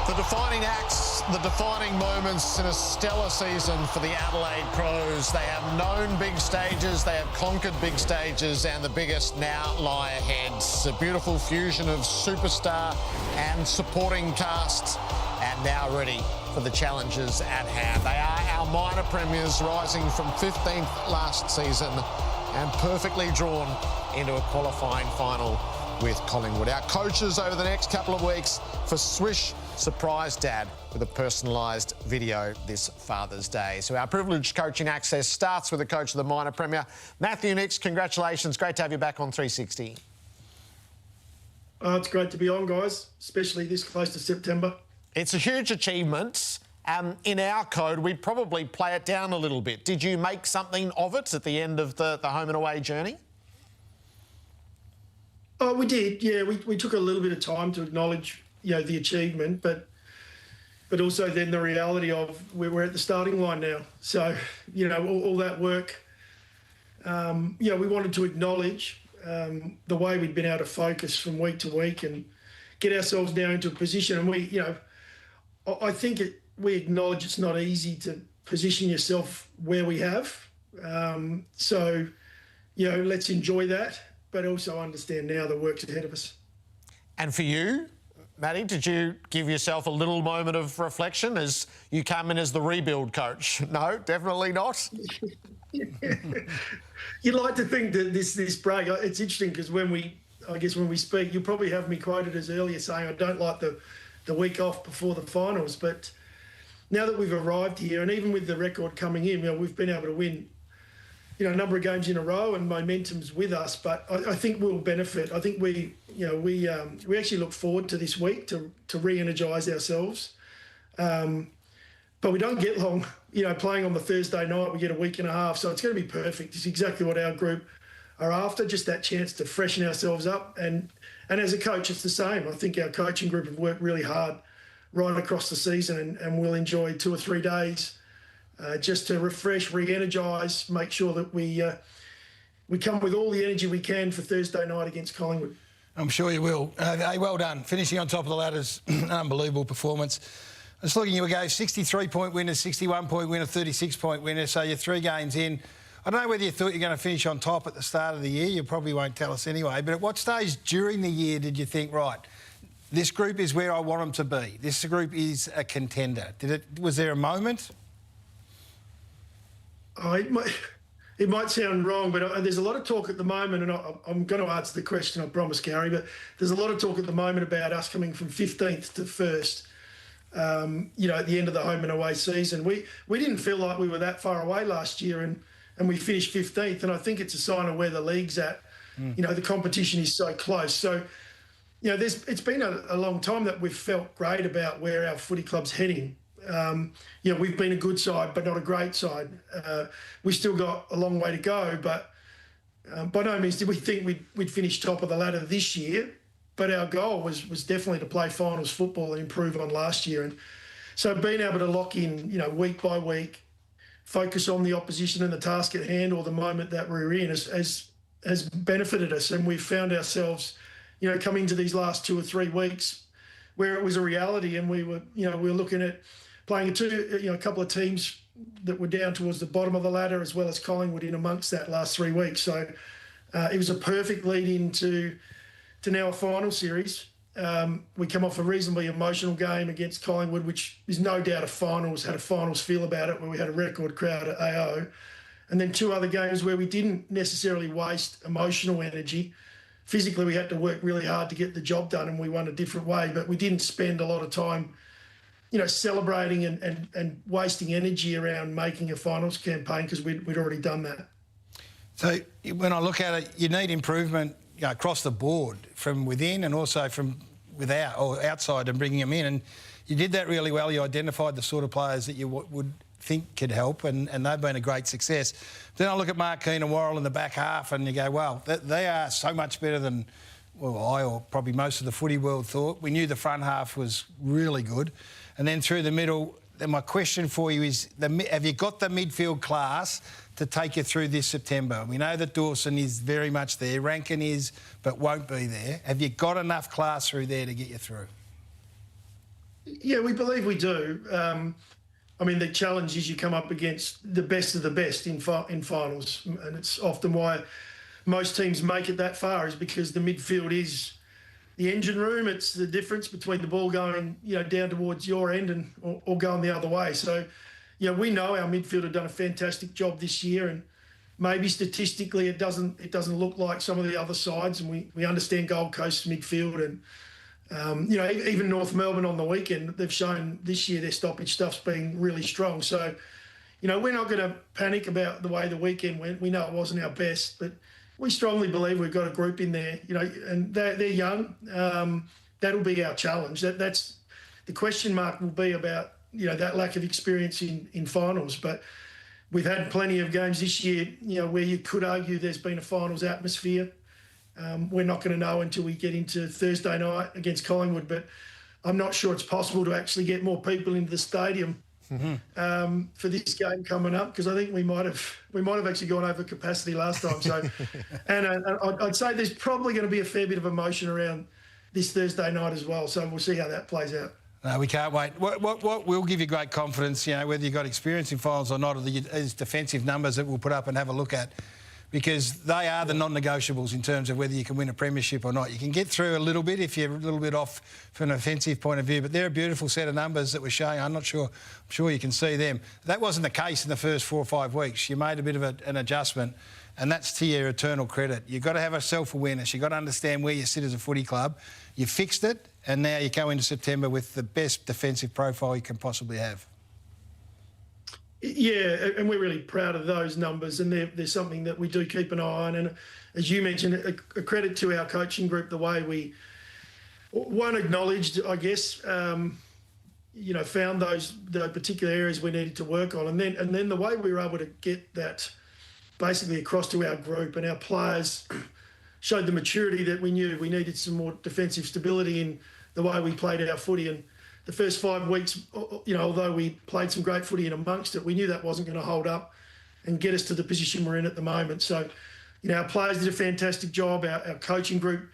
The defining acts, the defining moments in a stellar season for the Adelaide Crows. They have known big stages, they have conquered big stages, and the biggest now lie ahead. A beautiful fusion of superstar and supporting casts, and now ready for the challenges at hand. They are our minor premiers, rising from 15th last season and perfectly drawn into a qualifying final with Collingwood. Our coaches over the next couple of weeks for Swish Surprise Dad with a personalised video this Father's Day. So our privileged coaching access starts with the coach of the minor premier. Matthew Nix, congratulations. Great to have you back on 360. It's great to be on, guys, especially this close to September. It's a huge achievement. In our code, we'd probably play it down a little bit. Did you make something of it at the end of the home and away journey? Oh, we did, yeah. We took a little bit of time to acknowledge, the achievement, but also then the reality of we're at the starting line now. So, all that work, we wanted to acknowledge the way we'd been able to focus from week to week and get ourselves now into a position. And I think we acknowledge it's not easy to position yourself where we have. Let's enjoy that, but also understand now the work's ahead of us. And for you, Matty, did you give yourself a little moment of reflection as you come in as the rebuild coach? No, definitely not. You'd like to think that this break, it's interesting because when we speak, you'll probably have me quoted as earlier saying I don't like the week off before the finals, but now that we've arrived here and even with the record coming in, we've been able to win a number of games in a row and momentum's with us, but I think we'll benefit. I think we actually look forward to this week to re-energise ourselves. But we don't get long, playing on the Thursday night, we get a week and a half, so it's going to be perfect. It's exactly what our group are after, just that chance to freshen ourselves up. And as a coach, it's the same. I think our coaching group have worked really hard right across the season and we'll enjoy 2 or 3 days just to refresh, re-energise, make sure that we come with all the energy we can for Thursday night against Collingwood. I'm sure you will. Hey, well done. Finishing on top of the ladder's an unbelievable performance. I was looking, you go 63-point winner, 61-point winner, 36-point winner, so you're 3 games in. I don't know whether you thought you were going to finish on top at the start of the year. You probably won't tell us anyway. But at what stage during the year did you think, right, this group is where I want them to be? This group is a contender. Was there a moment? It might sound wrong, but there's a lot of talk at the moment, and I'm going to answer the question, I promise, Gary, but there's a lot of talk at the moment about us coming from 15th to 1st, at the end of the home and away season. We didn't feel like we were that far away last year, and we finished 15th, and I think it's a sign of where the league's at. The competition is so close. So, it's been a long time that we've felt great about where our footy club's heading. We've been a good side, but not a great side. We still got a long way to go, but by no means did we think we'd finish top of the ladder this year. But our goal was definitely to play finals football and improve on last year. And so being able to lock in, week by week, focus on the opposition and the task at hand or the moment that we're in has benefited us. And we've found ourselves, coming to these last 2 or 3 weeks where it was a reality, and we were looking at playing a couple of teams that were down towards the bottom of the ladder, as well as Collingwood in amongst that last 3 weeks. So it was a perfect lead into now a final series. We come off a reasonably emotional game against Collingwood, which is no doubt had a finals feel about it, where we had a record crowd at AO. And then 2 other games where we didn't necessarily waste emotional energy. Physically, we had to work really hard to get the job done, and we won a different way, but we didn't spend a lot of time celebrating and wasting energy around making a finals campaign because we'd already done that. So when I look at it, you need improvement across the board from within and also from without or outside and bringing them in. And you did that really well. You identified the sort of players that you would think could help, and they've been a great success. Then I look at Rankine and Worrell in the back half and you go, well, they are so much better than, I or probably most of the footy world thought. We knew the front half was really good. And then through the middle, then my question for you is, have you got the midfield class to take you through this September? We know that Dawson is very much there, Rankine is, but won't be there. Have you got enough class through there to get you through? Yeah, we believe we do. I mean, the challenge is you come up against the best of the best in finals, and it's often why most teams make it that far, is because the midfield is the engine room. It's the difference between the ball going, down towards your end and or going the other way. So, we know our midfield have done a fantastic job this year, and maybe statistically it doesn't look like some of the other sides, and we understand Gold Coast's midfield and. Even North Melbourne on the weekend, they've shown this year their stoppage stuff's been really strong. So, we're not going to panic about the way the weekend went. We know it wasn't our best, but we strongly believe we've got a group in there, and they're young. That'll be our challenge. That's the question mark will be about, that lack of experience in finals. But we've had plenty of games this year, where you could argue there's been a finals atmosphere. We're not going to know until we get into Thursday night against Collingwood, but I'm not sure it's possible to actually get more people into the stadium for this game coming up, because I think we might have actually gone over capacity last time. So, and I'd say there's probably going to be a fair bit of emotion around this Thursday night as well. So we'll see how that plays out. No, we can't wait. What will give you great confidence, whether you've got experience in finals or not, is defensive numbers that we'll put up and have a look at. Because they are the non-negotiables in terms of whether you can win a premiership or not. You can get through a little bit if you're a little bit off from an offensive point of view, but they're a beautiful set of numbers that we're showing. I'm sure you can see them. That wasn't the case in the first 4 or 5 weeks. You made a bit of an adjustment, and that's to your eternal credit. You've got to have a self-awareness. You've got to understand where you sit as a footy club. You fixed it, and now you go into September with the best defensive profile you can possibly have. Yeah, and we're really proud of those numbers, and they're something that we do keep an eye on. And as you mentioned, a credit to our coaching group, the way we, acknowledged, I guess, found those particular areas we needed to work on, and then the way we were able to get that basically across to our group, and our players showed the maturity that we knew we needed some more defensive stability in the way we played our footy. And the first 5 weeks, although we played some great footy in amongst it, we knew that wasn't going to hold up and get us to the position we're in at the moment. So, our players did a fantastic job. Our coaching group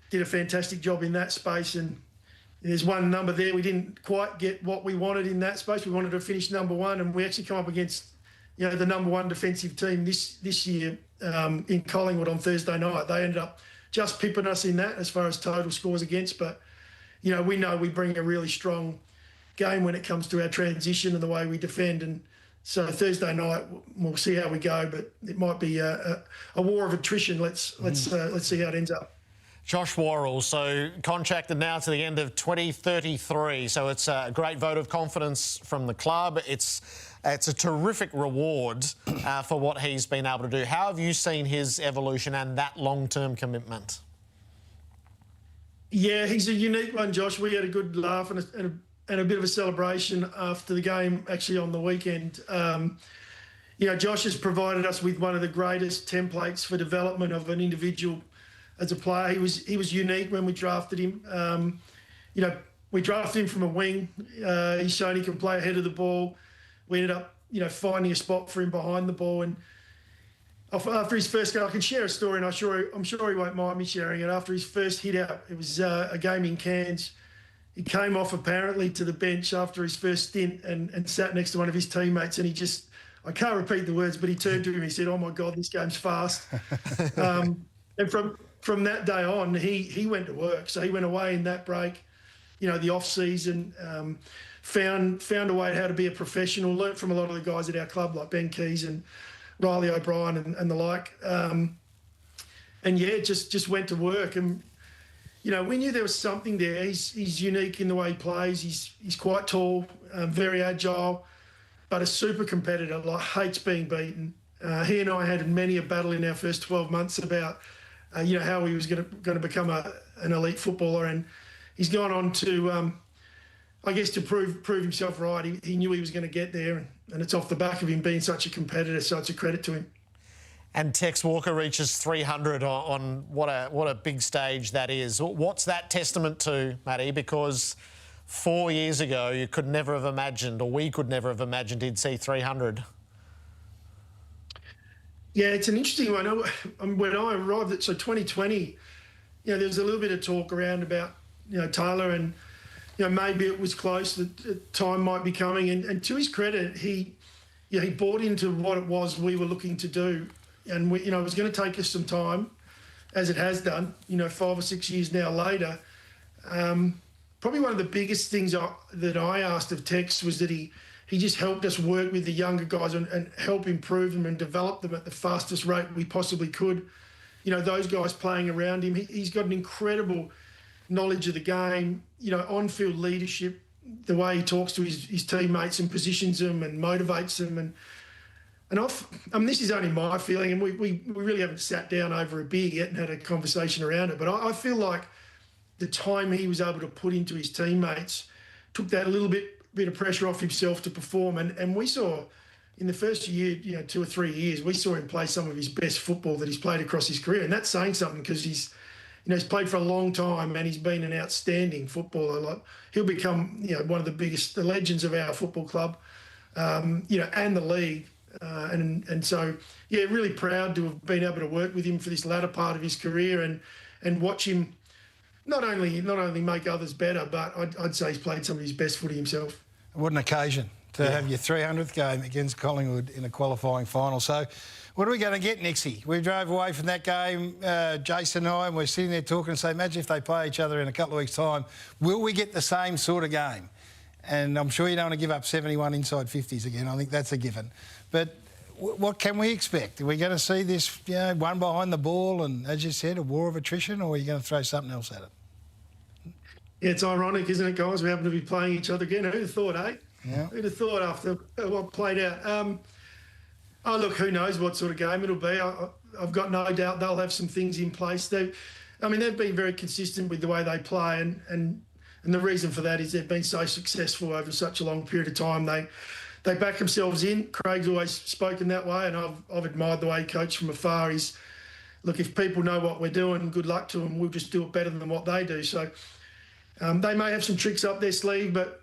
did a fantastic job in that space. And there's one number there. We didn't quite get what we wanted in that space. We wanted to finish number one, and we actually come up against, the number one defensive team this year in Collingwood on Thursday night. They ended up just pipping us in that as far as total scores against, but we know we bring a really strong game when it comes to our transition and the way we defend. And so Thursday night, we'll see how we go, but it might be a war of attrition. Let's see how it ends up. Josh Worrell, so contracted now to the end of 2033. So it's a great vote of confidence from the club. It's a terrific reward for what he's been able to do. How have you seen his evolution and that long-term commitment? Yeah, he's a unique one, Josh. We had a good laugh and a bit of a celebration after the game, actually, on the weekend. Josh has provided us with one of the greatest templates for development of an individual as a player. He was unique when we drafted him. We drafted him from a wing. He's shown he can play ahead of the ball. We ended up, finding a spot for him behind the ball. And after his first game, I can share a story, and I'm sure he won't mind me sharing it. After his first hit out, it was a game in Cairns. He came off apparently to the bench after his first stint and sat next to one of his teammates, and I can't repeat the words, but he turned to him and he said, "Oh my God, this game's fast." And from that day on, he went to work. So he went away in that break, the off season, found a way how to be a professional, learnt from a lot of the guys at our club like Ben Keys and Riley O'Brien and the like. Just went to work. And, we knew there was something there. He's unique in the way he plays. He's quite tall, very agile, but a super competitor, hates being beaten. He and I had many a battle in our first 12 months about, how he was going to become an elite footballer. And he's gone on to, to prove himself right. He knew he was going to get there, and it's off the back of him being such a competitor, so it's a credit to him. And Tex Walker reaches 300 on what a big stage that is. What's that testament to, Matty? Because 4 years ago, you could never have imagined, or we could never have imagined he'd see 300. Yeah, it's an interesting one. When I arrived 2020, there was a little bit of talk around about, Taylor and maybe it was close that time might be coming. And to his credit, he bought into what it was we were looking to do. And, it was going to take us some time, as it has done, 5 or 6 years now later. Probably one of the biggest things that I asked of Tex was that he just helped us work with the younger guys and help improve them and develop them at the fastest rate we possibly could. Those guys playing around him, he's got an incredible knowledge of the game, on-field leadership, the way he talks to his teammates and positions them and motivates them. And this is only my feeling, and we really haven't sat down over a beer yet and had a conversation around it, but I feel like the time he was able to put into his teammates took that little bit of pressure off himself to perform. And we saw in the first year, 2 or 3 years, we saw him play some of his best football that he's played across his career. And that's saying something, because he's played for a long time and he's been an outstanding footballer. Like, he'll become, one of the legends of our football club, and the league. So, really proud to have been able to work with him for this latter part of his career and watch him not only make others better, but I'd say he's played some of his best footy himself. What an occasion to have your 300th game against Collingwood in a qualifying final. So what are we going to get, Nixie? We drove away from that game, Jason and I, and we're sitting there talking and say, imagine if they play each other in a couple of weeks' time. Will we get the same sort of game? And I'm sure you don't want to give up 71 inside 50s again. I think that's a given. But what can we expect? Are we going to see this, one behind the ball and, as you said, a war of attrition, or are you going to throw something else at it? Yeah, it's ironic, isn't it, guys? We happen to be playing each other again. Who'd have thought, eh? Yeah. Who'd have thought after what played out? Look, who knows what sort of game it'll be. I've got no doubt they'll have some things in place. They've been very consistent with the way they play, and the reason for that is they've been so successful over such a long period of time. They back themselves in. Craig's always spoken that way, and I've admired the way he coached from afar. Look, if people know what we're doing, good luck to them. We'll just do it better than what they do. So they may have some tricks up their sleeve, but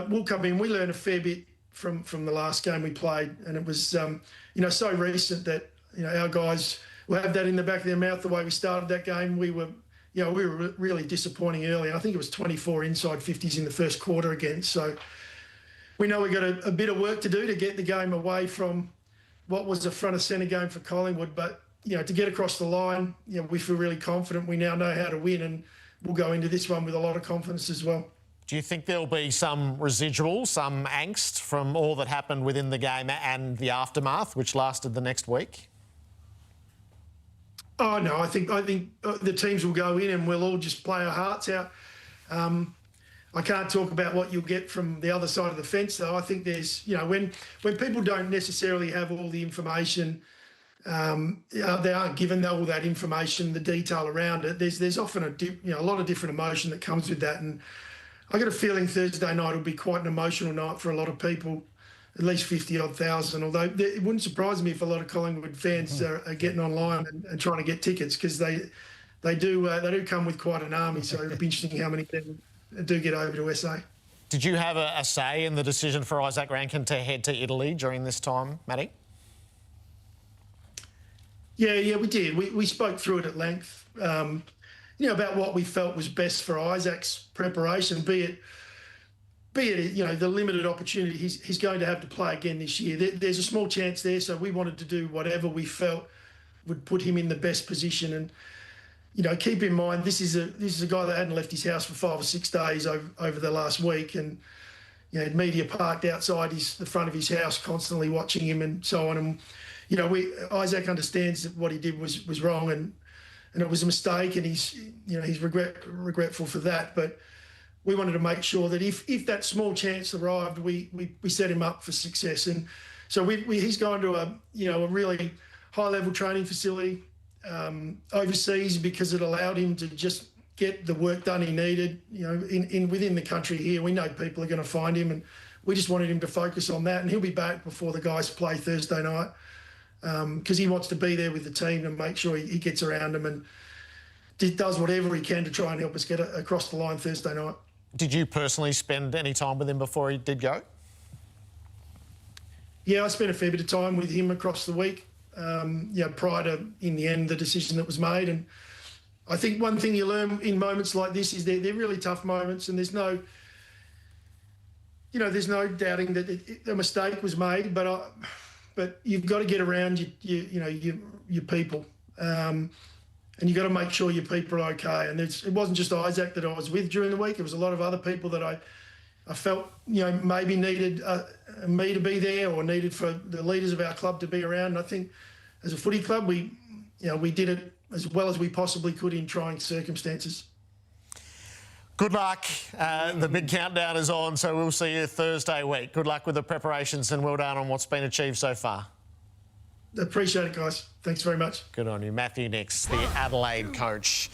we'll come in. We learned a fair bit from the last game we played, and it was so recent that our guys will have that in the back of their mouth. The way we started that game, we were really disappointing early. I think it was 24 inside 50s in the first quarter again. So we know we've got a bit of work to do to get the game away from what was a front of centre game for Collingwood. But, to get across the line, we feel really confident. We now know how to win, and we'll go into this one with a lot of confidence as well. Do you think there'll be some residual, some angst from all that happened within the game and the aftermath, which lasted the next week? Oh, no, I think the teams will go in and we'll all just play our hearts out. I can't talk about what you'll get from the other side of the fence, though. I think there's, when people don't necessarily have all the information, they aren't given all that information, the detail around it. There's often a lot of different emotion that comes with that, and I got a feeling Thursday night will be quite an emotional night for a lot of people, at least 50-odd thousand. Although it wouldn't surprise me if a lot of Collingwood fans are getting online and trying to get tickets, because they do come with quite an army. So it'll be interesting how many people do get over to SA. Did you have a say in the decision for Izak Rankine to head to Italy during this time, Matty? Yeah, we did. We spoke through it at length, about what we felt was best for Izak's preparation, be it the limited opportunity he's going to have to play again this year. There's a small chance there, so we wanted to do whatever we felt would put him in the best position. And keep in mind, this is a guy that hadn't left his house for 5 or 6 days over the last week, and had media parked outside the front of his house, constantly watching him and so on. And Izak understands that what he did was wrong, and it was a mistake, and he's regretful for that. But we wanted to make sure that if that small chance arrived, we set him up for success. And so he's gone to a really high level training facility overseas, because it allowed him to just get the work done he needed. Within the country here, we know people are going to find him, and we just wanted him to focus on that. And he'll be back before the guys play Thursday night, because he wants to be there with the team and make sure he gets around them and does whatever he can to try and help us get across the line Thursday night. Did you personally spend any time with him before he did go? Yeah, I spent a fair bit of time with him across the week, prior to, in the end, the decision that was made. And I think one thing you learn in moments like this is they're really tough moments, and there's no there's no doubting that a mistake was made, but you've got to get around your people, and you've got to make sure your people are okay. And it wasn't just Izak that I was with during the week. There was a lot of other people that I felt, maybe needed me to be there, or needed for the leaders of our club to be around. And I think as a footy club, we did it as well as we possibly could in trying circumstances. Good luck. The big countdown is on, so we'll see you Thursday week. Good luck with the preparations and well done on what's been achieved so far. Appreciate it, guys. Thanks very much. Good on you. Matthew next, the Adelaide coach.